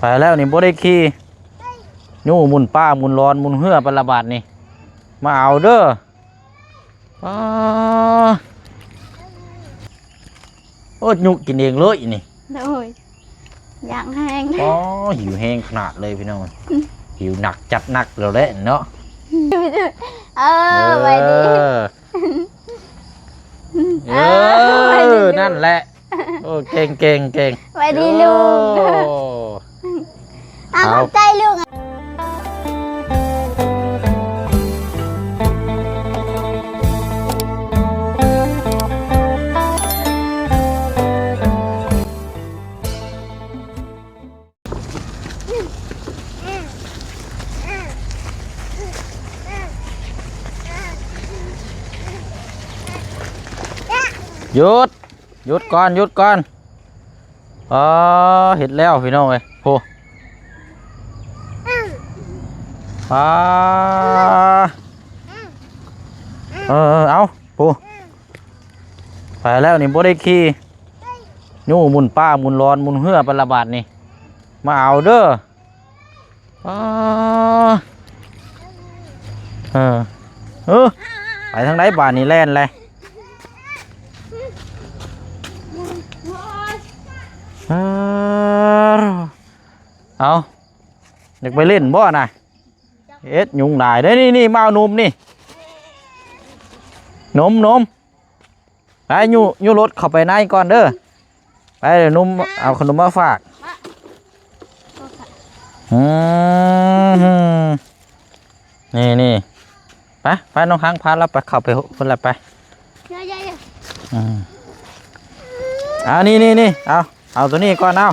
ไปแล้วนี่บ่ได้ขี่ยู่หมุนป้าหมุนร้อนหมุนเหือไประบาดนี่มาเอาเด้อโอ้ยุกินเองเลยนี่โดยอย่างแห้งหิวแห้งขนาดเลยพี่น้องหิวหนักจัดหนักเราเล่นเนาะไปดีนั่นแหละโอ้เก่งไปดีลุงเอาใจลุงหยุดก่อนเห็ดแล้วพี่น้องเลยโหเอาปูไปแล้วนี่บ่ได้ขี่ยู่หมุนป้าหมุนร้อนหมุนเหือไประบาดนี่มาเอาเด้อไปทางไหนบ้านนี่แล่นเลยเอาอยากไปเล่นบ่น่ะยุงหลายได้นี่มาเอานมนี่นมไปยู่รถเข้าไปในก่อนเด้อไปเดี๋ยวนมเอาขนมมาฝากนี่ไปน้องค้างพาเราไปเข้าไปคนละไปนี่เอาตัวนี้ก่อนเอา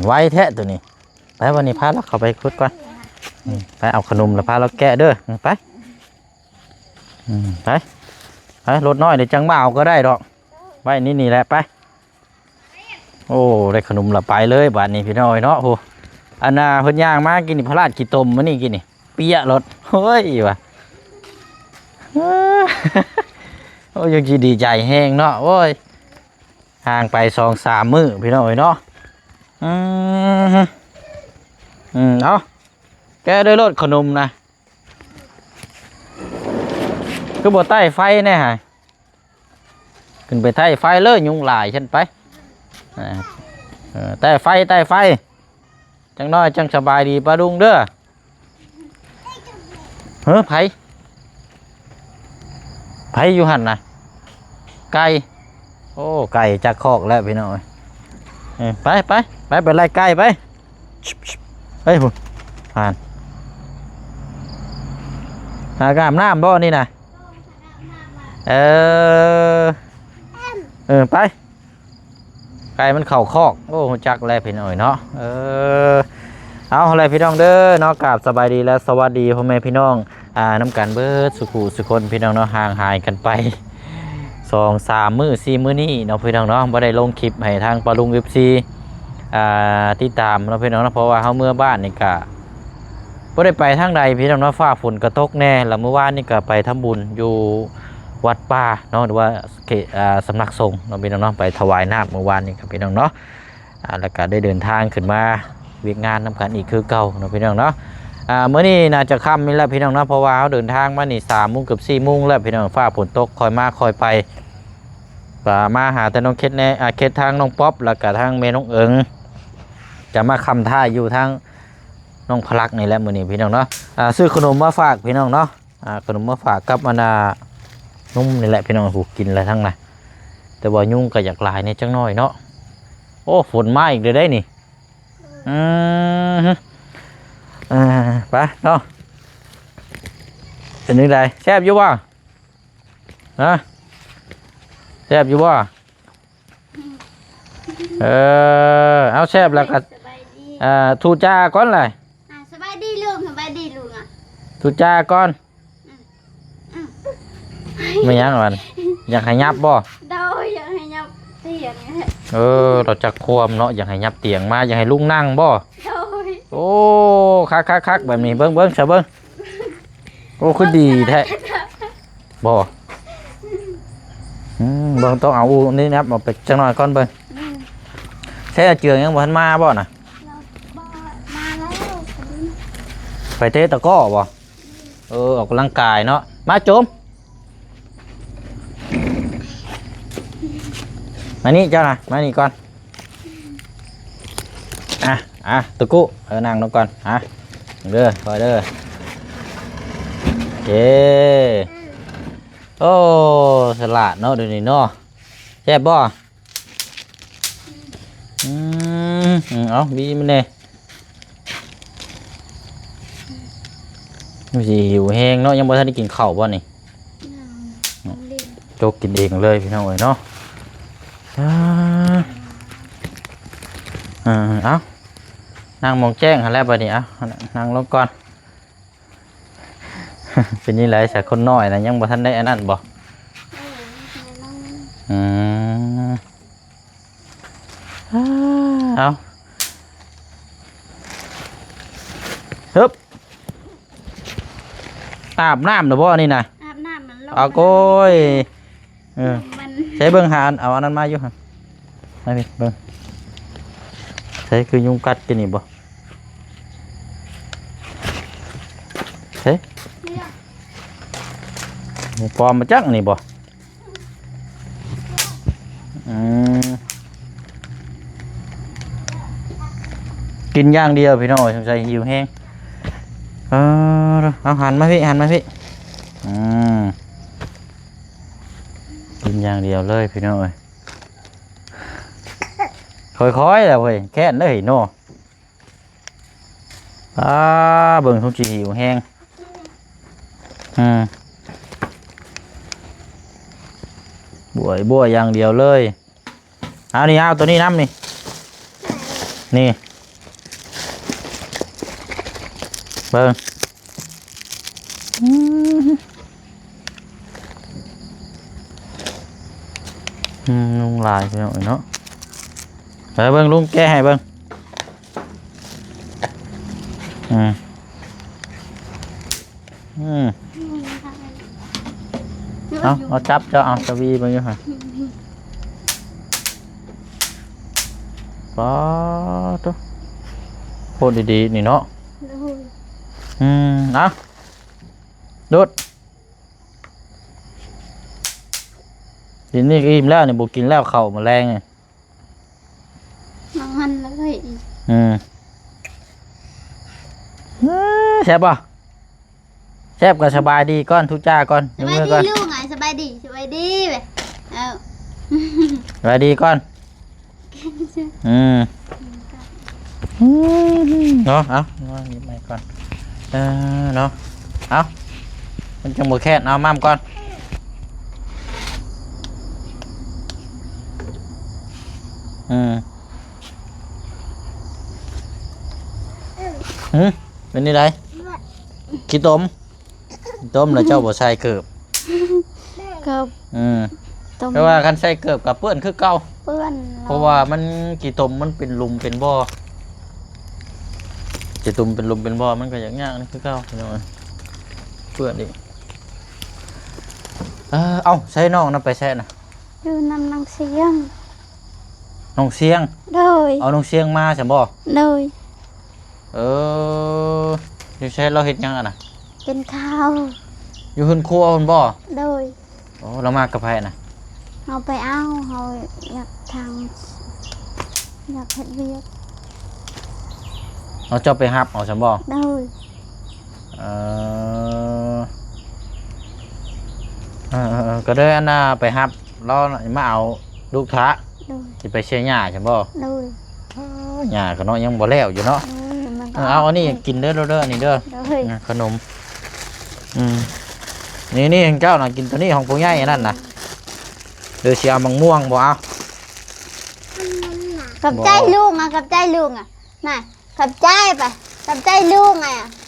ไว้แทะตัวนี้ไปวันนี้พาเราเข้าไปคุดก่อนไปเอาขนมแล้วพาเราแกะเด้อไปรถน้อยเดี๋ยวจังมาเอาก็ได้ดอกไว้นี่แหละไปโอ้ได้ขนมละไปเลยบ้านนี้พี่น้อยเนาะโหอันน่ะเพิ่นย่างมากินนี่พระราชกิตมมานี่กินนี่เปียรถเฮ้ยวะโอ้ยังจีดีใจแห้งเนาะโอ้ยห่างไป2-3 มื้อพี่น้อยเนาะเอาแกได้รถขนมนะคือบ่ใต้ไฟแน่ฮะขึ้นไปใต้ไฟเลยยุงหลายฉันไปใต้ไฟจังน้อยจังสบายดีปะดุงเด้อไผอยู่หันนะไก่โอ้ไก่จักคอกแล้วพี่น้อยไปไล่ไก่ไปเฮ้ยผ่านหากามน้ำบ่นี่นะไปไก่มันเข่าคอกโอ้จักแล้วพี่น้อยเนาะเอาอะไรพี่น้องเด้อเนาะกราบสบายดีและสวัสดีพ่อแม่พี่น้องน้ำกันเบิดสุคนพี่น้องเนาะห่างหายกันไป2-3 มื้อ4 มื้อนี้เนาะพี่น้องเนาะบ่ได้ลงคลิปให้ทางปลุงFCติดตามเนาะพี่น้องเนาะเพราะว่าเฮาเมื่อบ้านนี่ก็บ่ได้ไปทางใดพี่น้องเนาะฟ้าฝนก็ตกแน่แล้วเมื่อวานนี่ก็ไปทำบุญอยู่วัดป่าเนาะหรือว่าสำนักสงฆ์เนาะพี่น้องเนาะไปถวายน้ำเมื่อวานนี่ครับพี่น้องเนาะแล้วก็ได้เดินทางขึ้นมาเวียกงานนำกันอีกคือเก่าเนาะพี่น้องเนาะเมื่อนี้น่าจะค่ำนี่แหละพี่น้องเนาะเพราะว่าเขาเดินทางมานี่3 โมงเกือบ4 โมงแล้วพี่น้องฟ้าฝนตกคอยมาคอยไปมาหาแต่น้องเคสแน่เคสทางน้องป๊อปแล้วก็ทางเมน้องเอิงจะมาคำท่าอยู่ทางน้องพลักนี่แหละมื้อนี้พี่น้องเนาะซื้อขนมมาฝากพี่น้องเนาะขนมมาฝากกับนุ่มนี่แหละพี่น้องผูกกินอะไรทั้งนั้นแต่ว่ายุ่งก็อยากลายนี่จังน้อยเนาะโอ้ฝนมาอีกเลยได้นี่ไปเนาะเป็นยังไงแซ่บอยู่บ่นะแซ่บอยู่บ่เอาแซ่บแล้วก็ทูจาก่อนเลยสบายดีลุงทูจาก่อนไม่ยังมันอยากให้ยับบ่อยากให้ยับเตียงเราจะควมเนาะอยากให้ยับเตียงมาอยากให้ลุงนั่งบ่โอ้คักแบบนี้เบิ้งเฉยเบิ้งโอ้คือดีแท้บ่ ต้องเอานี่นะมาไปจังหน่อยก่อนเบิ้ง ใช่เจืองยังบ่ทันมาบ่น่ะ เราบ่มาแล้ว ไปเตะตะกร้อบ่ออกกำลังกายเนาะมาโจมมานี่เจ้าน่ะมานี่ก่อนตะกุนั่งลงก่อนเด้อคอยเด้อโอเคโอ้สลัดเนาะเดี๋ยวนี้เนาะแซ่บบ่เอาบีมันเลยมันสิหิวแห้งเนาะยังบ่ทันได้กินข้าวบ่นี่โจกกินเองเลยพี่น้องเอ้ยเนาะเอานั่งมองแจ้งหันแล้วบัดนี้นั่งลงก่อน เป็นนี่ไรสายคนน้อยนะยังบ่ทันได้อันนั้นบ่เอาฮึบอาบน้ำหรือบ่นี่นะ อาบน้ำมันลง เอาโก้ย มัน ใช้เบิ่งหาเอาอันนั้นมาอยู่ฮะมาพี่เบิ่งใช้คือยุงกัดกินนี่บ่ใช้หมูปลอมมาจักนี่บ่กินอย่างเดียวพี่น้อยสงสัยหิวแห้งเอาหันมาพี่กินอย่างเดียวเลยพี่น้อยค่อยๆแหละเว้ยแค่นั้นเลยโน่เบิ่งทุ่งจีหิวแห้งบัวอย่างเดียวเลยเอานี่เอาตัวนี้น้ำนี่เบิ่งลุงลายไปหน่อยเนาะไปเบิ่งลุงแก้ให้เบิ่งเอาจับเจ้าเอาตะวีไปอยู่ฮะป๊าตัวโคตรดีๆนี่เนาะเอาดูดกินนี่อิ่มแล้วนี่บุกินแล้วเข่ามาแรงไง น้องหันเลย แซ่บป่ะแซ่บก็สบายดีก่อนทุกจ้าก่อน สบายดีลูกไงสบายดีไปเอา สบายดีก่อนเนาะเอาหยิบไปก่อนเนาะเอามันจะหมดแค่เอามั่มก่อนเป็นนี่ไรขี้ต้มแล้วเจ้าบ่ใส่เกือบเพราะว่าคันใส่เกือบกับเปื้อนคือเก่าเพราะว่ามันขี้ต้มมันเป็นลุมเป็นบ่อขี้ต้มเป็นลุมเป็นบ่อมันก็อย่างเงี้ยนี่คือเก่าเปื้อนดิเอาใส่น้องนั่นไปใส่น่ะ ดูน้องเสียง น้องเสียงเอาน้องเสียงมาใช่บ่อยู่ใช้เราเห็ดยังอ่ะนะเป็นข้าว อยู่หุ่นครัวหุ่นบ่เรามากับใครน่ะเอาไปเอาอยากเห็ดเวียดเราจะไปหับเอาใช่บ่ก็ได้อันน่ะไปหับเรามาเอาลูกท้าที่ไปเชียร์หญ้าใช่บ่หญ้าก็เนาะยังบ่แล้วอยู่เนาะเอาอันนี้กินเด้อนี่เด้อขนมนี่เจ้าน่ะกินตัวนี้ของปู่ใหญ่นั่นน่ะเดี๋ยวสิเอามังม่วงบ่เอากับใจลุงน่ะน่ะกับใจไปกับใจลุงไง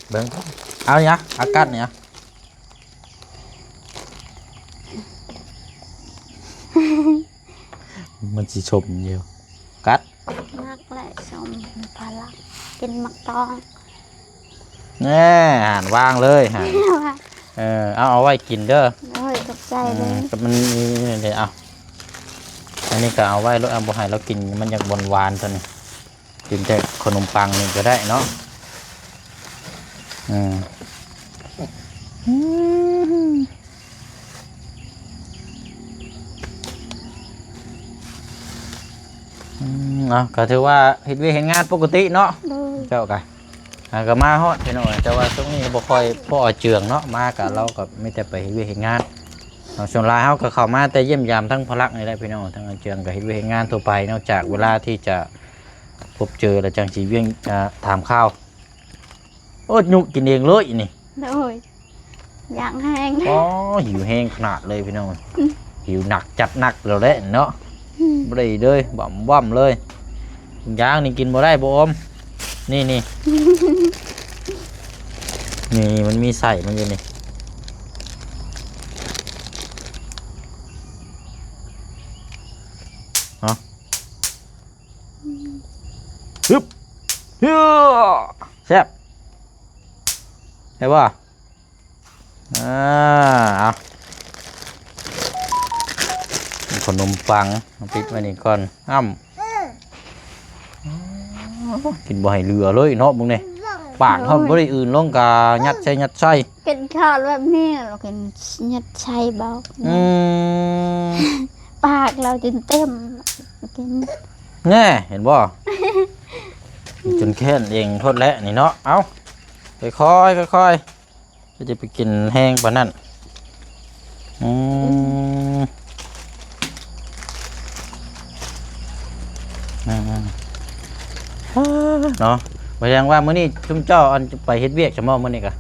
เบิ่งเอาเนี่ยอากาศเนี่ยมันสิชมเดียวกัดนักและชมพลักกินมักตองแน่หันวางเลยหันเอาไว้กินเด้อกับใจเลยกับมันนี่เดี๋ยวเอา อันนี้ก็เอาไว้แล้วเอาบ่ให้เรากินมันอยากหวานๆตัวนี้กินแต่ขนมปังนี่ก็ได้เนาะอืมเอาก็ถือว่าเฮ็ดเวียกเฮ็ดงานปกติเนาะ โดย เจ้าก็ก็มาฮอดพี่น้องแต่ว่าช่วงนี้บ่ค่อยพ่อเจืองเนาะมาก็เราก็ไม่แต่ไปเฮ็ดเวียกเฮ็ดงานส่วนหลายเฮาก็เข้ามาแต่เยี่ยมยามทั้งพลักนี่แหละพี่น้องทั้งอาเจืองก็เฮ็ดเวียกเฮ็ดงานทั่วไปนอกจากเวลาที่จะพบเจอแล้วจังสิเวียงถามข้าวโอ้ยุกินเองเลยนี่ โดยอย่างแห้ง อ๋อหิวแห้งขนาดเลยพี่น้องหิวหนักจัดหนักแล้วแหละเนาะบ่ได้เลยบ่ำเลยย่างนี่กินบ่ได้บ่อมนี่นี่ นี่มันมีใส่มันอยู่นี่ฮะฮึบฮึแซ่บใช่ป่ะเอาขนมปังเอาปิดไว้นี่ก่อนกินบ่ให้เหลือเลยเนาะมึงนี่ปากเขาบ่ได้อื่นลงกายัดใส่ กินข้าวแบบนี้เรากินยัดไส้เบาปากเราจนเต็มกิน แน่เห็นบ่ จนแค้นเองโทษแล้วนี่เนาะเอาค่อยก็จะไปกินแห้งปานนั้นเนาะแสดงว่ามื้อนี้ชุมเจ้าอันไปเฮ็ดเวียกใช่มั้ยมื้อนี้กะ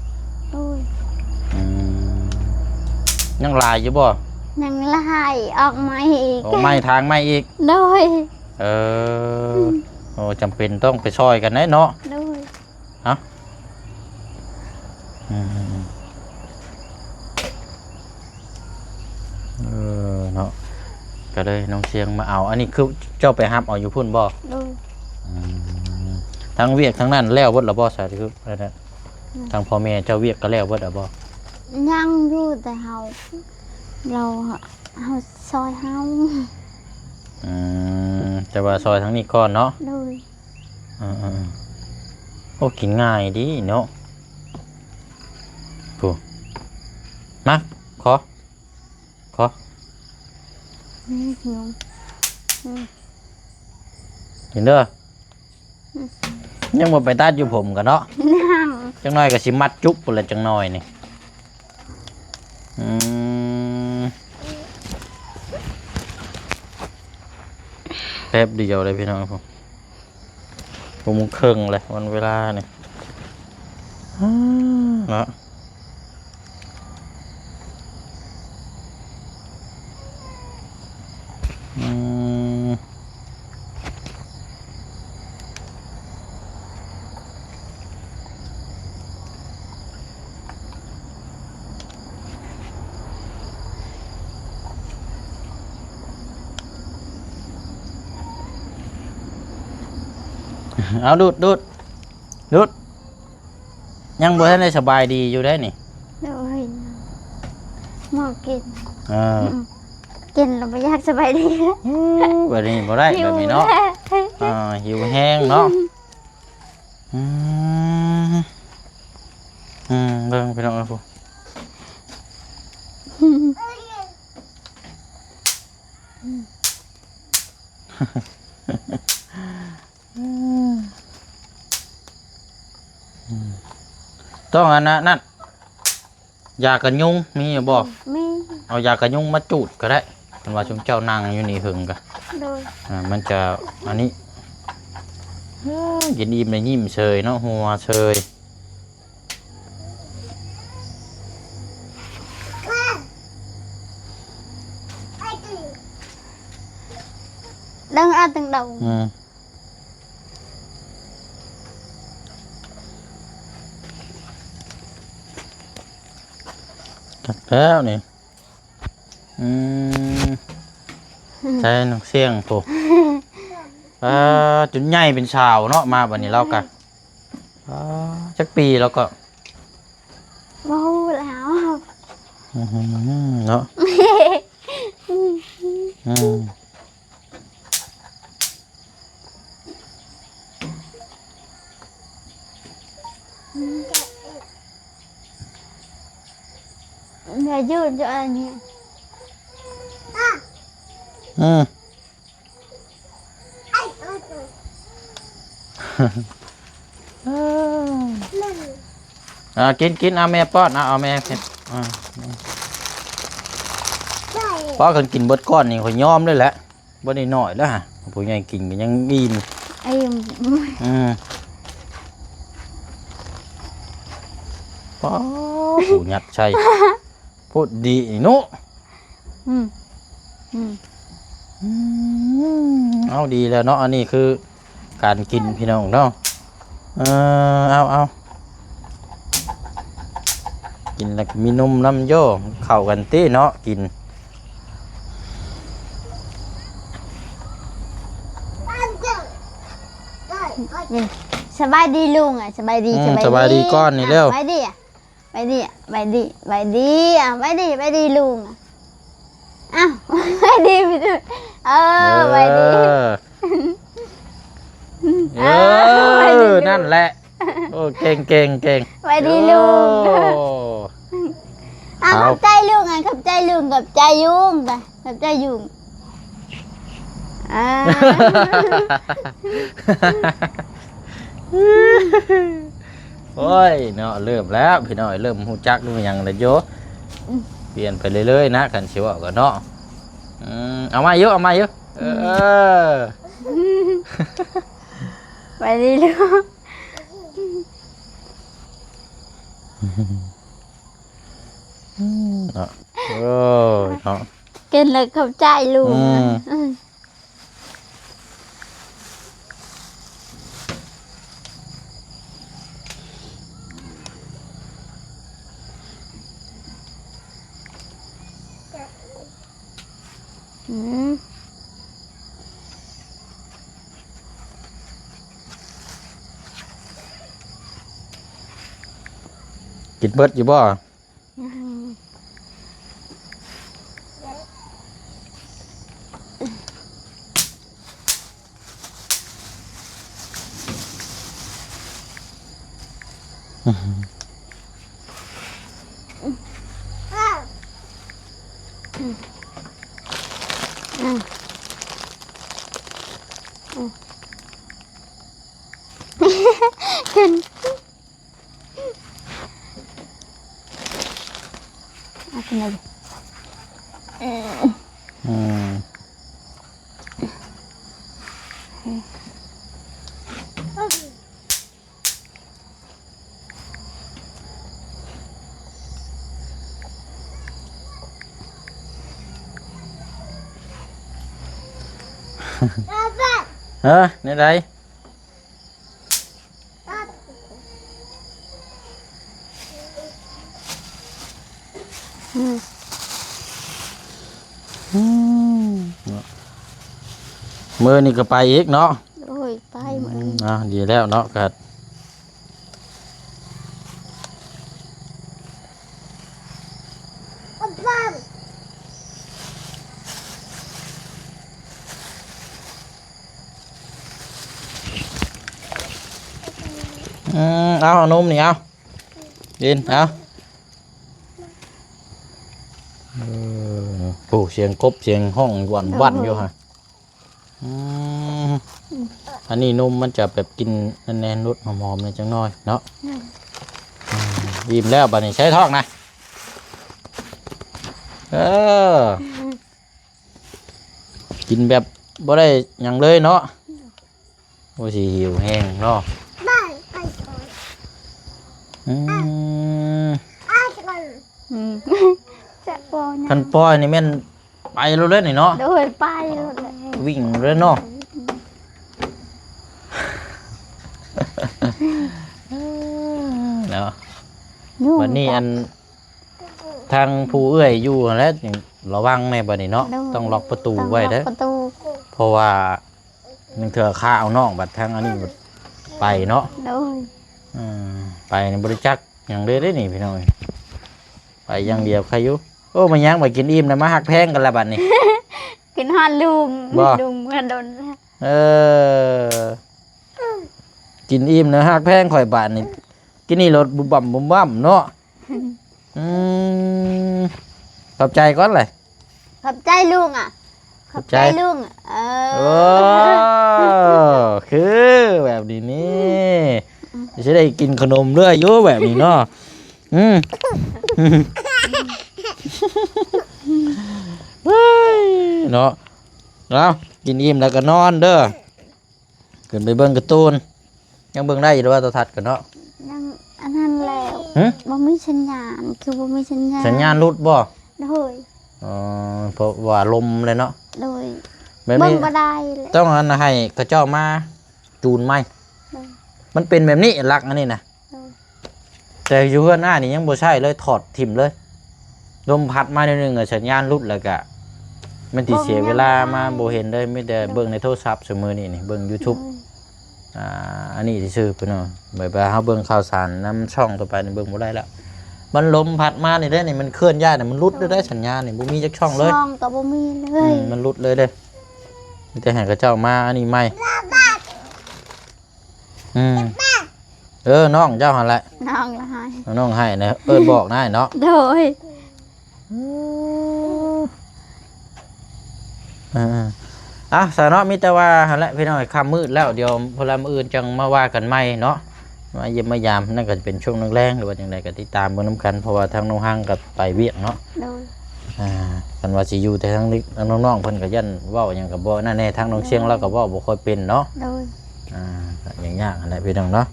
โอ้ย ยังลายอยู่บ่ นังลายออกมาอีก ออกไม้ทางไม้อีก โดย โอ้จำเป็นต้องไปช่วยกันเนาะ โดย เนาะก็เลยน้องเชียงมาเอาอันนี้คือเจ้าไปฮับเอาอยู่พุ่นบ่ โดย ทั้งเวียกทั้งนั้นแล้วเบิดละบ่สาธุอะไรนะทางพ่อแม่เจ้าเวียกก็แล้วเบิดละบ่ ยังอยู่แต่เราซอยเฮา แต่ว่าซอยทั้งนี้ก่อนเนาะ โดย โอ้กินง่ายดีเนาะผู้มาขอหิว เห็นเด้อยังบ่ไปตัดอยู่ผมกันเนาะ นั่ง จังน้อยก็สิมัดจุ๊บพุ่นละจังน้อยนี่แป๊บเดียวเลยพี่น้องผมครึ่งเลยวันเวลานี่เนาะเอาดูดยังบ่ทันได้สบายดีอยู่ได้นี่ โดยหมอกิน กินเราไม่อยากสบายดี แบบนี้บ่ได้แบบนี้เนาะหิวแห้งเนาะเบิ่งพี่น้องนะผู้ต้องอันนั้นยากันยุงมีอยู่บ่ มี เอายากันยุงมาจูดก็ได้เป็นว่าชุมเจ้านั่งอยู่นี่หึงกัน โดย มันจะอันนี้ยินดีมันยิ้มเฉยเนาะหัวเฉย ดังอาตึงđầu จัดแล้วนี่ใช่น้องเสียงปุ๊จนใหญ่เป็นชาวเนาะมาวันนี้เรากันจักปีแล้วก็ vô lão เนาะ อย่ายืดจะอะไรเนี่ย อืม กินเอาแม่ป้อนเอาแม่เผ็ดป้อกันกินเบิดก้อนนี่ข่อยยอมเลยแหละบ่ได้น้อยแล้วฮะผู้ใหญ่กินก็ยังอิ่ม ไอ้ ป้อผู้หยัดใช่พูดดีนุ เอาดีแล้วเนาะอันนี้คือการกินพี่น้องเนาะเอากินแล้วมีนมน้ำโย่เข้ากันตีเนาะกิน สบายดีลุงอ่ะสบายดี สบายดีก้อนนี่เร็ว ไปดีอ่ะไปดีอ่ะไปดีไปดีอ่ะไปดีไปดีลุงอ่ะอ้าวไปดีไปดีไปดีนั่นแหละโอ้เก่งไปดีลุงขับใจลุงไงขับใจลุงกับใจยุงไปขับใจยุงโอ้ยเนาะเริ่มแล้วพี่น้อยเริ่มหูจักดูอย่างไรโยเปลี่ยนไปเรื่อยๆนะกันชิวก็เนาะเอามาเยอะไปดีลูกเนาะโอ้เนาะกินเลยเข้าใจลุงกินเบิดอยู่บ่กินกินอะไรในใดมือนี่ก็ไปอีกเนาะโอ้ยไปหมดดีแล้วเนาะกัดเอานมนี่เอากินเอาโอ้เสียงกบเสียงห้องวันอยู่ฮะอันนี้นมมันจะแบบกินแน่นๆนุดหอมๆเลยจังน้อยเนาะยิ้มแล้วบัดนี้ใช้ท้องนะกินแบบบ่ได้อย่างเลยเนาะโอ้สิหิวแห้งเนาะคันปอยนี่แม่นไปแล้วเลยนี่เนาะโดยไปวิ่งเลยเนาะเนาะวันนี้อันทางผู้เอื้อยอยู่แล้วระวังในบัดนี้เนาะต้องล็อกประตูไว้เด้อเพราะว่านึงเถื่อข้าเอาน้องบัดทางอันนี้ไปเนาะไปในบริจักอย่างเดียวได้นี่พี่น้อยไปอย่างเดียวใครอยู่โอ้มายังมากินอิ่มนะมาหักแพงกันละบัดนี้กินฮอนลุงเมื่อโดนกินอิ่มนะหักแพงข่อยบาทนี่ กินนี่รถบุบบ่ำบุบบ่ำเนาะขอบใจก่อนเลย ขอบใจลุงอ่ะขอบใจลุงโอ้คือแบบนี้นี่จะได้กินขนมด้วยโย่แบบนี้เนาะเนาะแล้วกินอิ่มแล้วก็นอนเด้อขึ้นไปเบิ่งการ์ตูนยังเบิ่งได้อยู่ว่าโทรทัศน์กันเนาะยังอันนั้นแล้วบ่มีสัญญาณคือบ่มีสัญญาณรุดบ่โดยเพราะว่าลมเลยเนาะโดยเบิ่งบ่ได้เลยต้องอันให้กระเจ้ามาจูนไหมมันเป็นแบบนี้ลักอันนี้นะแต่อยู่เฮือนหน้านี่ยังบ่ใช่เลยถอดถิ่มเลยลมพัดมาหนึ่งสัญญาณรุดแล้วก็มันติเสียเวลามาบ่เห็นเลยไม่แต่เบิ่งในโทรศัพท์เสมอนี่เบิ่ง YouTube อันนี้ที่ชื่อเพิ่นเนาะแบบเฮาเบิ่งข่าวสารนำช่องต่อไปนี่เบิ่งบ่ได้แล้วมันลมพัดมานี่เด้นี่มันเคลื่อนย้ายนี่มันรุดได้สัญญาณนี่บ่มีจักช่องเลยช่องก็บ่มีเลยมันรุดเลยเด้มีแต่ให้กระเจ้ามาอันนี้ใหม่น้องเจ้าหั่นแหละน้องละให้น้องให้นะบอกได้เนาะโดยสาเนาะมีแต่ว่าหั่นแหละพี่น้องค่ำมืดแล้วเดี๋ยวพลมื้ออื่นจังมาว่ากันใหม่เนาะมาเยี่ยมมายามนั่นก็จะเป็นช่วงแรงๆหรือว่าจังไดก็ติดตามเบิ่งนํกันเพราะว่าทางน้องห้างก็ไปเวียกเนาะโดยกันว่าสิอยู่แต่ทางนี้น้องๆเพิ่นก็ยันเว้าหยังก็บ่นั่นแน่ทางน้องเชียงเราก็เว้าบ่ค่อยเป็นเนาะโดยอย่างยากอะไรพี่น้องเนาะ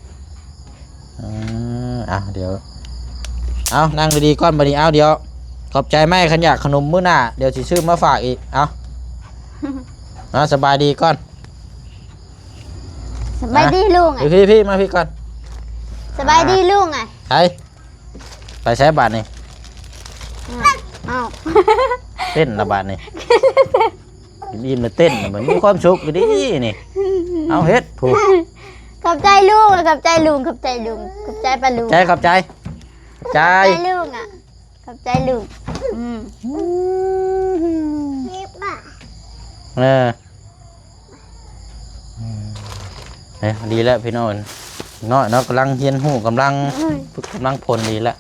เดี๋ยวนั่งดีๆก่อนบัดนี้เดี๋ยวขอบใจไหมขันอยากขนมมื้อหน้าเดี๋ยวสิซื้อมาฝากอีกสบายดีก่อนสบายดีลุงพี่มาพี่ก่อนสบายดีลุงไปใช้บาทนี่เต้นละบาทนี่ยิ้มเลยเต้นเหมือนมีความสุขอยู่ดินี่เอาเฮ็ดผูกขอบใจลุงขอบใจลุงขอบใจลุงขอบใจป้าลุงขอบใจลุงขอบใจลุงดีแล้วพี่น้องน้อยเนาะกำลังเฮียนหูกำลังฝึกกำลังพลดีแล้ว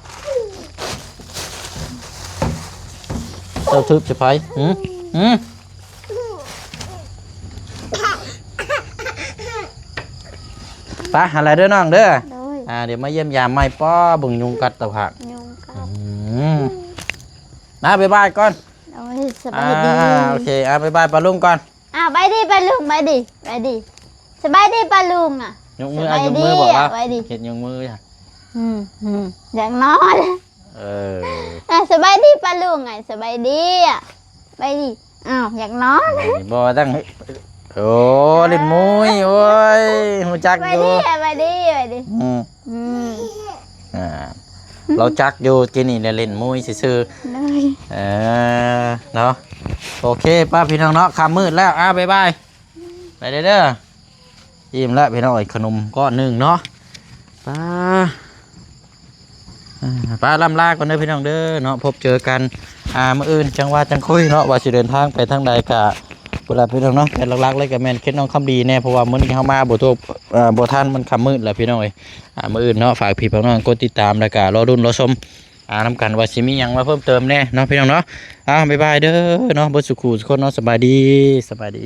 เจ้าทึบจะไปไปอะไรเด้อน้องเด้อเดี๋ยวมาเยี่ยมยามไม่ป้อบึงยุงกัดตะผักบ๊ายบายก่อนสบายดีโอเคบ๊ายบายปลาลุงก่อนไปดิปลาลุงไปดิสบายดีปลาลุงยกมือบอกว่าเห็นยกมืออย่างน้อยสบายดีปลาลุงสบายดีไปดิอย่างน้อยบ่ตั้งโอ้เล่นมุ้ยโอ้ยหูจักอยู่ไปดิเราจักอยู่ที่นี่เล่นมุ้ยซื่อเนาะโอเคป้าพี่น้องเนาะค่ำมืดแล้วบ๊ายบายไปเด้ออิ่มแล้วพี่น้องขนมก้อนหนึ่งเนาะป้าล่ำลาก่อนเด้อพี่น้องเด้อเนาะพบเจอกันมื้ออื่นจังว่าจังคุยเนาะว่าสิเดินทางไปทางใดกะเวลาพี่น้องเนาะแต่หลักๆเลยกับแม่นเคล็ดน้องคำดีแน่เพราะว่ามื้อนี้เข้ามาบ่ทันมันค่ำมืดแล้วพี่น้องมื้ออื่นเนาะฝากพี่น้องกดติดตามแล้วก็รอรุ่นรอชมนำกันว่าสิมีหยังมาเพิ่มเติมแน่เนาะพี่น้องเนาะบ๊ายบายเด้อเนาะบ่สุขุทุกคนเนาะสบายดี